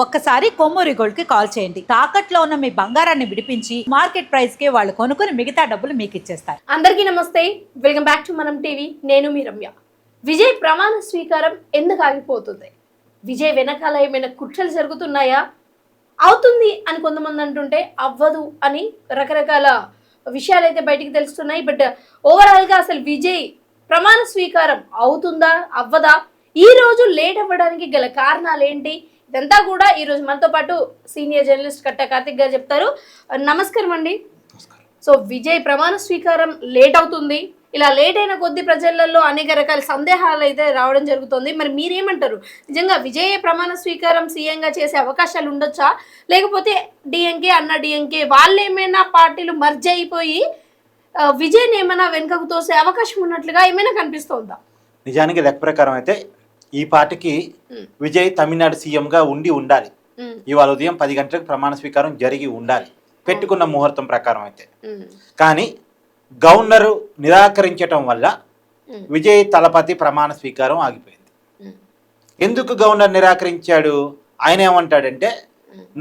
ఒక్కసారి కొమ్మూరి గోల్డ్ కి కాల్ చేయండి. తాకట్లో ఉన్న మీ బంగారాన్ని విడిపించి మార్కెట్ ప్రైస్ కి వాళ్ళు కొనుక్కుని మిగతా డబ్బులు మీకు ఇచ్చేస్తారు. అందరికీ నమస్తే, వెల్కమ్ బ్యాక్ టు మనం టీవీ. నేను మీ రమ్య. విజయ్ ప్రమాణ స్వీకారం ఎందుకు ఆగిపోతుంది? విజయ్ వెనకాల ఏమైనా కుట్రలు జరుగుతున్నాయా? అవుతుంది అని కొంతమంది అంటుంటే అవ్వదు అని రకరకాల విషయాలు అయితే బయటికి తెలుస్తున్నాయి. బట్ ఓవరాల్ గా అసలు విజయ్ ప్రమాణ స్వీకారం అవుతుందా అవ్వదా, ఈ రోజు లేట్ అవ్వడానికి గల కారణాలు ఏంటి, ఇదంతా కూడా ఈ రోజు మనతో పాటు సీనియర్ జర్నలిస్ట్ కట్ట కార్తిక్ గారు చెప్తారు. నమస్కారం అండి. సో విజయ్ ప్రమాణ స్వీకారం లేట్ అవుతుంది, ఇలా లేట్ అయిన కొద్ది ప్రజలలో అనేక రకాల సందేహాలు అయితే రావడం జరుగుతుంది. మరి మీరేమంటారు? నిజంగా విజయ్ ప్రమాణ స్వీకారం సీఎంగా చేసే అవకాశాలు ఉండొచ్చా, లేకపోతే డిఎంకే అన్న డిఎంకే వాళ్ళు ఏమైనా పార్టీలు మర్జ్ అయిపోయి విజయ్ని ఏమైనా వెనుకకు తోసే అవకాశం ఉన్నట్లుగా ఏమైనా కనిపిస్తుందా? నిజానికి లెక్క ప్రకారం అయితే ఈ పార్టీకి విజయ్ తమిళనాడు సీఎంగా ఉండాలి. ఇవాళ ఉదయం 10 గంటలకు ప్రమాణ స్వీకారం జరిగి ఉండాలి పెట్టుకున్న ముహూర్తం ప్రకారం అయితే. కానీ గవర్నర్ నిరాకరించటం వల్ల విజయ్ తలపతి ప్రమాణ స్వీకారం ఆగిపోయింది. ఎందుకు గవర్నర్ నిరాకరించాడు? ఆయన ఏమంటాడంటే,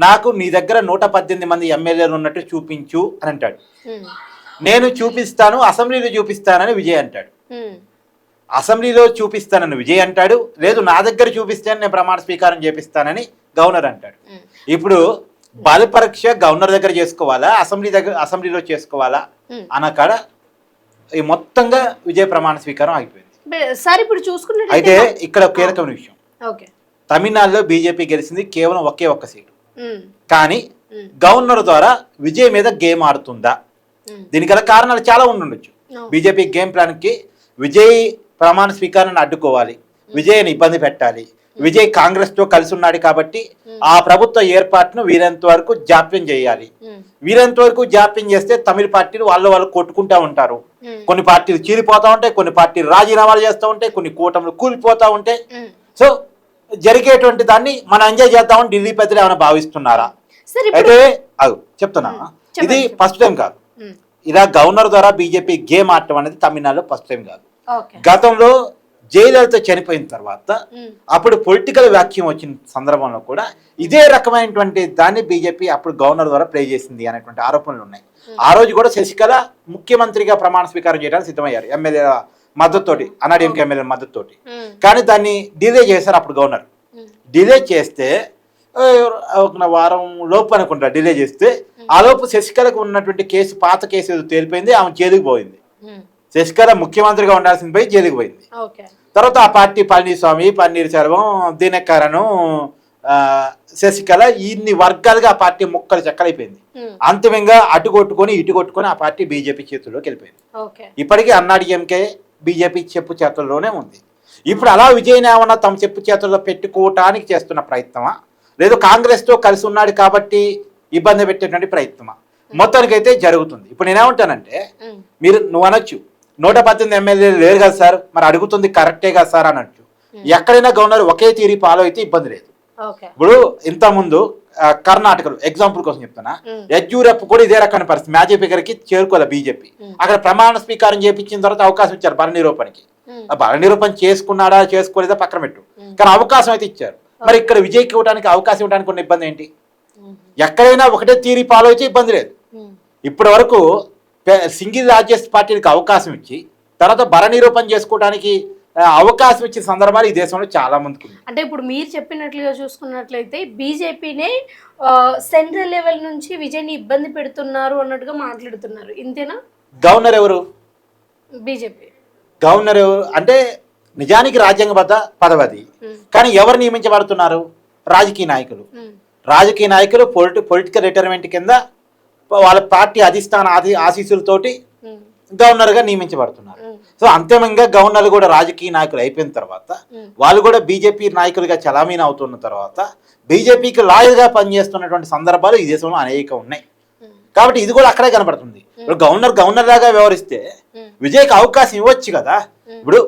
నాకు నీ దగ్గర 118 మంది ఎమ్మెల్యేలు ఉన్నట్టు చూపించు అని అంటాడు. నేను చూపిస్తాను, అసెంబ్లీలో చూపిస్తానని విజయ్ అంటాడు. అసెంబ్లీలో చూపిస్తానని విజయ్ అంటాడు, లేదు నా దగ్గర చూపిస్తాను నేను ప్రమాణ స్వీకారం చేపిస్తానని గవర్నర్ అంటాడు. ఇప్పుడు బలపరీక్ష గవర్నర్ దగ్గర చేసుకోవాలా, అసెంబ్లీలో చేసుకోవాలా అనకాడ ఈ మొత్తంగా విజయ్ ప్రమాణ స్వీకారం ఆగిపోయింది. సార్ ఇప్పుడు చూసుకుంటే అయితే ఇక్కడ కీలకమైన విషయం, తమిళనాడులో బీజేపీ గెలిచింది కేవలం ఒక్క సీటు. కానీ గవర్నర్ ద్వారా విజయ్ మీద గేమ్ ఆడుతుందా? దీనికి గల కారణాలు చాలా ఉండొచ్చు. బీజేపీ గేమ్ ప్లాన్ కి విజయ్ ప్రమాణ స్వీకారాన్ని అడ్డుకోవాలి, విజయ్ని ఇబ్బంది పెట్టాలి, విజయ్ కాంగ్రెస్ తో కలిసి ఉన్నాడు కాబట్టి ఆ ప్రభుత్వ ఏర్పాటును వీరంత వరకు జాప్యం చేయాలి. వీరంత వరకు జాప్యం చేస్తే తమిళ పార్టీలు వాళ్ళు కొట్టుకుంటా ఉంటారు. కొన్ని పార్టీలు చీలిపోతా ఉంటాయి, కొన్ని పార్టీలు రాజీనామాలు చేస్తూ ఉంటాయి, కొన్ని కూటములు కూలిపోతా ఉంటాయి. సో జరిగేటువంటి దాన్ని మనం ఎంజాయ్ చేద్దామని ఢిల్లీ పెద్దలు ఏమైనా భావిస్తున్నారా? అయితే చెప్తున్నా, ఇది ఫస్ట్ టైం కాదు. ఇలా గవర్నర్ ద్వారా బీజేపీ గేమ్ ఆడటం అనేది తమిళనాడులో ఫస్ట్ టైం కాదు. గతంలో జయలలిత చనిపోయిన తర్వాత అప్పుడు పొలిటికల్ వ్యాక్యూమ్ వచ్చిన సందర్భంలో కూడా ఇదే రకమైనటువంటి దాన్ని బీజేపీ అప్పుడు గవర్నర్ ద్వారా ప్లే చేసింది అనేటువంటి ఆరోపణలు ఉన్నాయి. ఆ రోజు కూడా శశికళ ముఖ్యమంత్రిగా ప్రమాణ స్వీకారం చేయడానికి సిద్ధమయ్యారు, ఎమ్మెల్యేల మద్దతుతోటి, అన్నాడీఎంకే ఎమ్మెల్యేల మద్దతుతోటి. కానీ దాన్ని డిలే చేశారు అప్పుడు గవర్నర్. డిలే చేస్తే ఒక వారం లోపు అనుకుంటా డిలే చేస్తే, ఆ లోపు శశికళకు ఉన్నటువంటి కేసు, పాత కేసు ఏదో తేలిపోయింది, ఆమె జైలుకు పోయింది. శశికళ ముఖ్యమంత్రిగా ఉండాల్సింది పోయి జైలుకు పోయింది. తర్వాత ఆ పార్టీ పళనిస్వామి, పన్నీర్ సెల్వం, దినకరను, శశికళ ఇన్ని వర్గాలుగా ఆ పార్టీ ముక్కలు చెక్కలైపోయింది. అంతిమంగా అటు కొట్టుకొని ఆ పార్టీ బీజేపీ చేతుల్లోకి వెళ్ళిపోయింది. ఇప్పటికీ అన్నాడీఎంకే బీజేపీ చెప్పు చేతుల్లోనే ఉంది. ఇప్పుడు అలా విజయ్ని ఏమన్నా తమ చెప్పు చేతుల్లో పెట్టుకోవటానికి చేస్తున్న ప్రయత్నమా, లేదు కాంగ్రెస్ తో కలిసి ఉన్నాడు కాబట్టి ఇబ్బంది పెట్టేటువంటి ప్రయత్నమా? మొత్తానికైతే జరుగుతుంది. ఇప్పుడు నేనేమంటానంటే, నువ్వు అనొచ్చు 118 ఎమ్మెల్యేలు లేరు కదా సార్, మరి అడుగుతుంది కరెక్టే కదా సార్ అనొచ్చు. ఎక్కడైనా గవర్నర్ ఒకే తీరి ఫాలో అయితే ఇబ్బంది లేదు. ఇప్పుడు ఇంత ముందు కర్ణాటకలో ఎగ్జాంపుల్ కోసం చెప్తున్నా, యడ్యూరప్ప కూడా ఇదే రకమైన పరిస్థితి, మ్యాజిక్ ఫిగర్ కి చేరుకోలే బీజేపీ. అక్కడ ప్రమాణ స్వీకారం చేపించిన తర్వాత అవకాశం ఇచ్చారు బల నిరూపణకి. బల నిరూపణ చేసుకున్నాడా చేసుకోలేదా పక్కన పెట్టు, కానీ అవకాశం అయితే ఇచ్చారు. మరి ఇక్కడ విజయ్కి ఇవ్వడానికి అవకాశం ఇవ్వడానికి ఉన్న ఇబ్బంది ఏంటి? ఎక్కడైనా ఒకటే తీరి ఫాలో అయితే ఇబ్బంది లేదు. ఇప్పటి వరకు సింగిల్ లార్జెస్ట్ పార్టీలకు అవకాశం ఇచ్చి తర్వాత బల నిరూపణ చేసుకోవడానికి అవకాశం ఇచ్చిన సందర్భాలు ఈ దేశంలో చాలా మందికి. అంటే ఇప్పుడు మీరు చెప్పినట్లుగా చూసుకున్నట్లయితే బీజేపీనే సెంట్రల్ లెవెల్ నుంచి విజయ్ని ఇబ్బంది పెడుతున్నారు అన్నట్టుగా మాట్లాడుతున్నారు, ఇంతేనా? గవర్నర్ ఎవరు? బీజేపీ గవర్నర్ ఎవరు అంటే నిజానికి రాజ్యాంగబద్ధ పదవి, కానీ ఎవరు నియమించబడుతున్నారు? రాజకీయ నాయకులు పొలిటికల్ రిటైర్మెంట్ కింద వాళ్ళ పార్టీ అధిష్టాన ఆశీస్సులతోటి గవర్నర్ గా నియమించబడుతున్నారు. సో అంతిమంగా గవర్నర్లు కూడా రాజకీయ నాయకులు అయిపోయిన తర్వాత వాళ్ళు కూడా బీజేపీ నాయకులుగా చలామణి అవుతున్న తర్వాత బీజేపీకి లాయల్ గా పనిచేస్తున్నటువంటి సందర్భాలు ఈ దేశంలో అనేక ఉన్నాయి. కాబట్టి ఇది కూడా అక్కడే కనబడుతుంది. ఇప్పుడు గవర్నర్ లాగా వ్యవహరిస్తే విజయ్కి అవకాశం ఇవ్వచ్చు కదా. ఇప్పుడు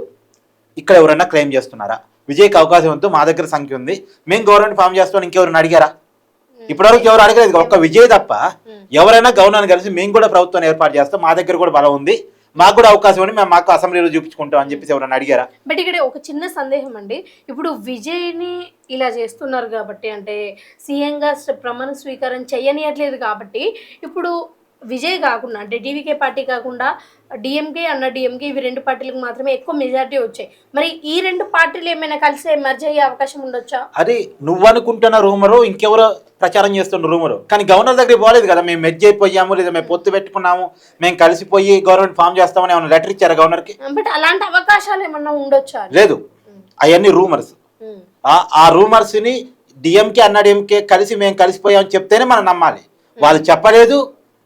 ఇక్కడ ఎవరైనా క్లెయిమ్ చేస్తున్నారా విజయ్కి అవకాశం ఉంటూ మా దగ్గర సంఖ్య ఉంది, మేము గవర్నమెంట్ ఫామ్ చేస్తాం, ఇంకెవరైనా అడిగారా? ఇప్పటివరకు ఎవరు అడగలేదు. ఒక్క విజయ్ తప్ప ఎవరైనా గవర్నర్ కలిసి మేము కూడా ప్రభుత్వాన్ని ఏర్పాటు చేస్తాం, మా దగ్గర కూడా బలం ఉంది, మాకు కూడా అవకాశం అని మేము మాకు అసెంబ్లీలో చూపించుకుంటాం అని చెప్పేసి ఎవరైనా అడిగారా? బట్ ఇక్కడ ఒక చిన్న సందేహం అండి, ఇప్పుడు విజయ్ని ఇలా చేస్తున్నారు కాబట్టి, అంటే సీఎంగా ప్రమాణ స్వీకారం చేయనియట్లేదు కాబట్టి, ఇప్పుడు విజయ్ కాకుండా అంటే టీవీకే పార్టీ కాకుండా డిఎంకే అన్న డిఎంకే ఇవి రెండు పార్టీలకు మాత్రమే ఎక్కువ మెజారిటీ వచ్చాయి. మరి ఈ రెండు పార్టీలు ఏమైనా కలిసి మెర్జ్ అయ్యే అవకాశం ఉండొచ్చా? అది నువ్వు అనుకుంటున్న రూమరు ఇంకెవరో ప్రచారం చేస్తున్న రూమరు, కానీ గవర్నర్ దగ్గరికి పోలేదు కదా. మేము మెర్జ్ అయిపోయాము లేదా మేము పొత్తు పెట్టుకున్నాము, మేము కలిసిపోయి గవర్నమెంట్ ఫామ్ చేస్తామని ఏమైనా లెటర్ ఇచ్చారా గవర్నర్కి? బట్ అలాంటి అవకాశాలు ఏమన్నా ఉండొచ్చా? లేదు, అవన్నీ రూమర్స్. ఆ రూమర్స్ ని డిఎంకే అన్న డిఎంకే కలిసి మేము కలిసిపోయామని చెప్తేనే మనం నమ్మాలి. వాళ్ళు చెప్పలేదు,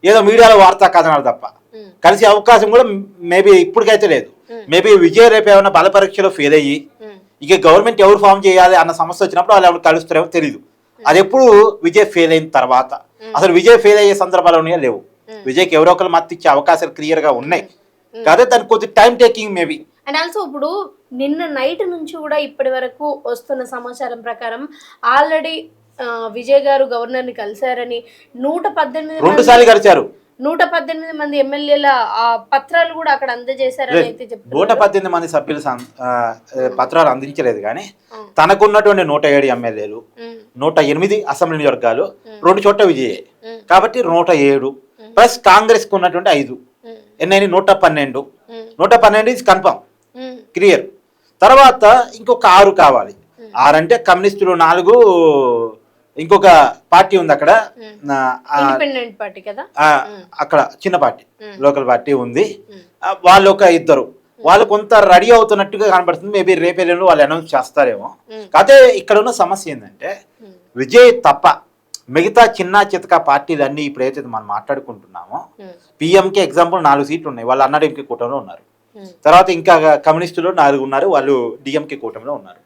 ఏదో మీడియాలో వార్తా కథనాలు తప్ప. కలిసే అవకాశం కూడా మేబీ ఇప్పటికైతే లేదు. మేబీ విజయ్ రేపు ఏమైనా బల పరీక్షలో ఫెయిల్ అయ్యి ఇక గవర్నమెంట్ ఎవరు ఫామ్ చేయాలి అన్న సమస్య వచ్చినప్పుడు వాళ్ళు ఎవరు కలుస్తారేమో తెలియదు. అది ఎప్పుడు విజయ్ ఫెయిల్ అయిన తర్వాత. అసలు విజయ్ ఫెయిల్ అయ్యే సందర్భాలు ఉన్నాయో లేవు. విజయ్కి ఎవరో ఒకరు మద్దతు ఇచ్చే అవకాశాలు క్లియర్ గా ఉన్నాయి. కాదే దానికి కొద్ది time taking maybe. And also ఇప్పుడు నిన్న నైట్ నుంచి కూడా ఇప్పటి వరకు వస్తున్న సమాచారం ప్రకారం ఆల్రెడీ విజయ్ గారు గవర్నర్ ని కలిశారని 118 మంది ఎమ్మెల్యేల పత్రాలు కూడా అక్కడ అందజేశారని అయితే చెప్తారు. 118 మంది సభ్యులు పత్రాలు అందించలేదు, కానీ తనకున్నటువంటి 107 ఎమ్మెల్యేలు, 108 అసెంబ్లీ నియోజకవర్గాలు 2 చోట్ల విజయ్ కాబట్టి 107 ప్లస్ కాంగ్రెస్ కు ఉన్నటువంటి 5 ఎన్నైనా 112. 112 ఇస్ కన్ఫర్మ్ క్లియర్. తర్వాత ఇంకొక 6 కావాలి. 6 అంటే కమ్యూనిస్టులు 4, ఇంకొక పార్టీ ఉంది అక్కడ, ఇండిపెండెంట్ పార్టీ కదా, అక్కడ చిన్న పార్టీ లోకల్ పార్టీ ఉంది. వాళ్ళు ఒక 2 వాళ్ళు కొంత రెడీ అవుతున్నట్టుగా కనబడుతుంది. మేబీ రేపేళ్ళు వాళ్ళు అనౌన్స్ చేస్తారేమో. కాకపోతే ఇక్కడ ఉన్న సమస్య ఏంటంటే విజయ్ తప్ప మిగతా చిన్న చితక పార్టీలు అన్ని ఇప్పుడైతే మనం మాట్లాడుకుంటున్నామో, పిఎంకే ఎగ్జాంపుల్ 4 సీట్లు ఉన్నాయి, వాళ్ళు అన్నాడీఎంకే కూటమిలో ఉన్నారు. తర్వాత ఇంకా కమ్యూనిస్టులు 4 ఉన్నారు, వాళ్ళు డిఎంకే కూటమిలో ఉన్నారు.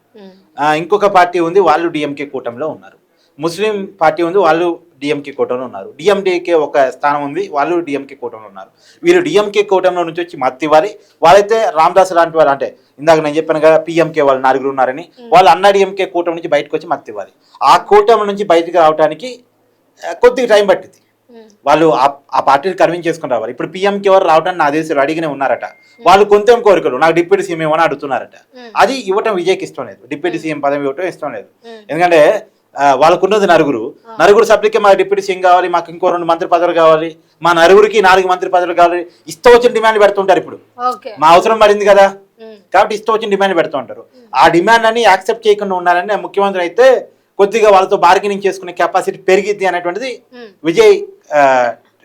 ఇంకొక పార్టీ ఉంది, వాళ్ళు డిఎంకే కూటమిలో ఉన్నారు. ముస్లిం పార్టీ ఉంది, వాళ్ళు డిఎంకే కూటమిలో ఉన్నారు. డిఎండికే ఒక స్థానం ఉంది, వాళ్ళు డిఎంకే కూటమిలో ఉన్నారు. వీళ్ళు డిఎంకే కూటమిలో నుంచి వచ్చి మద్దతు ఇవ్వాలి. వాళ్ళైతే రామదాస్ లాంటి వాళ్ళు, అంటే ఇందాక నేను చెప్పాను కదా పిఎంకే వాళ్ళు 4 ఉన్నారని, వాళ్ళు అన్నా డిఎంకే కూటమి నుంచి బయటకు వచ్చి మద్దతు ఇవ్వాలి. ఆ కూటమి నుంచి బయటకు రావడానికి కొద్దిగా టైం పట్టింది. వాళ్ళు ఆ పార్టీని కన్విన్స్ చేసుకుని రావాలి. ఇప్పుడు పిఎంకే వారు రావడానికి నా దేశంలో అడిగినే ఉన్నారట. వాళ్ళు కొంచెం కోరికలు, నాకు డిప్యూటీ సీఎం ఏమని అడుగుతున్నారట. అది ఇవ్వటం విజయ్కి ఇష్టం లేదు, డిప్యూటీ సీఎం పదవి ఇవ్వటం ఇష్టం లేదు. ఎందుకంటే వాళ్ళకున్నది 9 సభ్యులకి మాకు డిప్యూటీ సీఎం కావాలి, మాకు ఇంకో 2 మంత్రి పదవులు కావాలి, మా 9కి 4 మంత్రి పదవులు కావాలి. ఇష్టం వచ్చిన డిమాండ్ పెడుతుంటారు. ఇప్పుడు మా అవసరం పడింది కదా కాబట్టి ఇష్టం వచ్చిన డిమాండ్ పెడుతూ ఉంటారు. ఆ డిమాండ్ అని యాక్సెప్ట్ చేయకుండా ఉండాలని ముఖ్యమంత్రి అయితే కొద్దిగా వాళ్ళతో బార్గెనింగ్ చేసుకునే కెపాసిటీ పెరిగిద్ది అనేటువంటిది విజయ్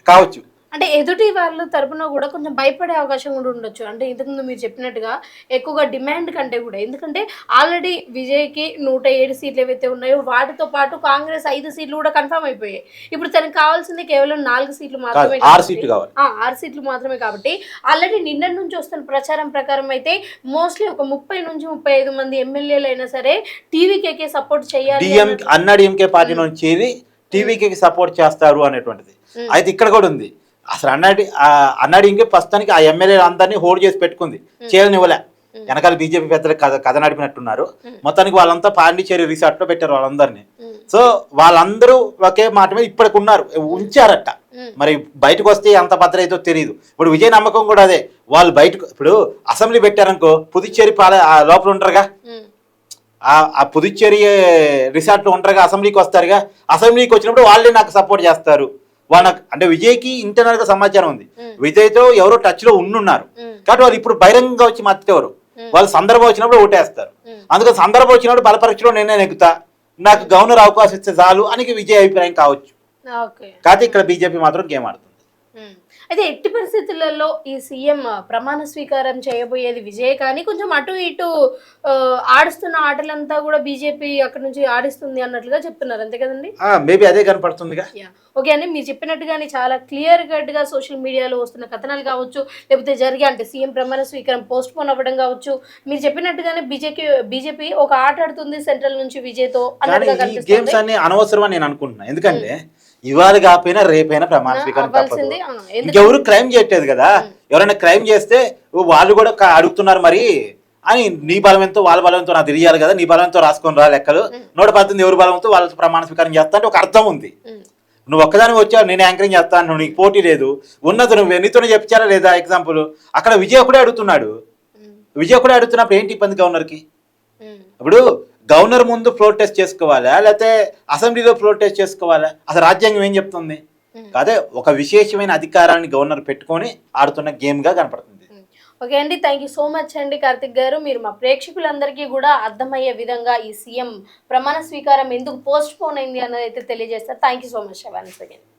కావచ్చు. అంటే ఎదుటి వాళ్ళ తరపున కూడా కొంచెం భయపడే అవకాశం కూడా ఉండొచ్చు. అంటే ఇంతకుముందు మీరు చెప్పినట్టుగా ఎక్కువగా డిమాండ్ కంటే కూడా, ఎందుకంటే ఆల్రెడీ విజయ్కి 107 సీట్లు ఏవైతే ఉన్నాయో వాటితో పాటు కాంగ్రెస్ 5 సీట్లు కూడా కన్ఫర్మ్ అయిపోయాయి. ఇప్పుడు తనకు కావాల్సింది కేవలం 4 సీట్లు మాత్రమే, 6 సీట్లు మాత్రమే. కాబట్టి ఆల్రెడీ నిన్న నుంచి వస్తున్న ప్రచారం ప్రకారం అయితే మోస్ట్లీ ఒక 30 నుంచి 35 మంది ఎమ్మెల్యేలు అయినా సరే టీవీకే సపోర్ట్ చేయాలి, అన్నా డిఎంకే పార్టీ నుంచి టీవీకి సపోర్ట్ చేస్తారు అనేటువంటిది అయితే ఇక్కడ కూడా ఉంది. అసలు అన్నాడు ఇంకే ప్రస్తుతానికి ఆ ఎమ్మెల్యేలు అందరినీ హోల్డ్ చేసి పెట్టుకుంది, చేయనివ్వలే. వెనకాల బీజేపీ పెద్దలు కథ నడిపినట్టున్నారు. మొత్తానికి వాళ్ళంతా పాండిచేరి రిసార్ట్ లో పెట్టారు వాళ్ళందరినీ. సో వాళ్ళందరూ ఒకే మాట మీద ఇప్పటికి ఉన్నారు, ఉంచారట. మరి బయటకు వస్తే ఎంత భద్ర అయితే తెలియదు. ఇప్పుడు విజయ్ నమ్మకం కూడా అదే. వాళ్ళు బయటకు ఇప్పుడు అసెంబ్లీ పెట్టారనుకో, పుదుచ్చేరి లోపల ఉంటారుగా, ఆ పుదుచ్చేరి రిసార్ట్ లో ఉంటారుగా, అసెంబ్లీకి వస్తారుగా. అసెంబ్లీకి వచ్చినప్పుడు వాళ్ళే నాకు సపోర్ట్ చేస్తారు. వాళ్ళకి అంటే విజయ్కి ఇంటర్నల్ గా సమాచారం ఉంది, విజయ్తో ఎవరో టచ్ లో ఉండున్నారు. కాబట్టి వాళ్ళు ఇప్పుడు బహిరంగంగా వచ్చి మద్దతు ఎవరు, వాళ్ళు సందర్భం వచ్చినప్పుడు ఓటేస్తారు. అందుకని సందర్భం వచ్చినప్పుడు బలపరీక్షలో నేనే నెగ్గుతా, నాకు గవర్నర్ అవకాశం ఇస్తే చాలు అని విజయ్ అభిప్రాయం కావచ్చు. కాకపోతే ఇక్కడ బీజేపీ మాత్రం గేమ్ ఆడుతుంది. అయితే ఎట్టి పరిస్థితులలో ఈ సీఎం ప్రమాణ స్వీకారం చేయబోయేది విజయ్, కానీ కొంచెం అటు ఇటు ఆడుస్తున్న ఆటలంతా కూడా బీజేపీ అక్కడ నుంచి ఆడిస్తుంది అన్నట్లుగా చెప్తున్నారు, అంతే కదండి? మేబీ అదే కనపడుతుందిగా. ఓకే అండి, మీరు చెప్పినట్టుగానే చాలా క్లియర్ కట్ గా సోషల్ మీడియాలో వస్తున్న కథనాలు కావచ్చు, లేకపోతే జరిగే అంటే సీఎం ప్రమాణ స్వీకారం పోస్ట్ పోన్ అవ్వడం కావచ్చు, మీరు చెప్పినట్టుగానే బీజేపీ ఒక ఆట ఆడుతుంది సెంట్రల్ నుంచి విజయ్ తో అన్నట్టుగా కనిపిస్తుంది. గేమ్స్ అన్ని అనవసరం అని నేను అనుకుంటున్నా. ఎందుకంటే ఇవాళ కాకపోయినా రేపైనా ప్రమాణ స్వీకారం తప్పదు. ఇంకెవరు క్రైమ్ చేయట్లేదు కదా. ఎవరైనా క్రైమ్ చేస్తే వాళ్ళు కూడా అడుగుతున్నారు మరి అని, నీ బలం ఎంతో వాళ్ళ బలంతో నాకు తెలియాలి కదా, నీ బలంతో రాసుకొని రా లెక్కలు, 118 ఎవరి బలంతో వాళ్ళ ప్రమాణ స్వీకారం చేస్తా అంటే ఒక అర్థం ఉంది. నువ్వు ఒక్కదాని వచ్చావు, నేను యాంకరింగ్ చేస్తాను, నీకు పోటీ లేదు, ఉన్నది నువ్వు నీతోనే చెప్తారా లేదా? ఎగ్జాంపుల్ అక్కడ విజయ్ ఒకడే అడుగుతున్నాడు. విజయ్ ఒకడే అడుగుతున్నప్పుడు ఏంటి ఇబ్బంది గవర్నర్కి? ఇప్పుడు గవర్నర్ ముందు ఫ్లోర్ టెస్ట్ చేసుకోవాలా, లేకపోతే అసెంబ్లీలో ఫ్లోర్ టెస్ట్ చేసుకోవాలా? అసలు రాజ్యాంగం ఏం చెప్తుంది? అదే ఒక విశేషమైన అధికారాన్ని గవర్నర్ పెట్టుకొని ఆడుతున్న గేమ్గా కనపడుతుంది. ఓకే అండి, థ్యాంక్ యూ సో మచ్ అండి కార్తిక్ గారు. మీరు మా ప్రేక్షకులందరికీ కూడా అర్థమయ్యే విధంగా ఈ సీఎం ప్రమాణ స్వీకారం ఎందుకు పోస్ట్ పోన్ అయింది అన్నది అయితే తెలియజేస్తారు. Thank you so much once again.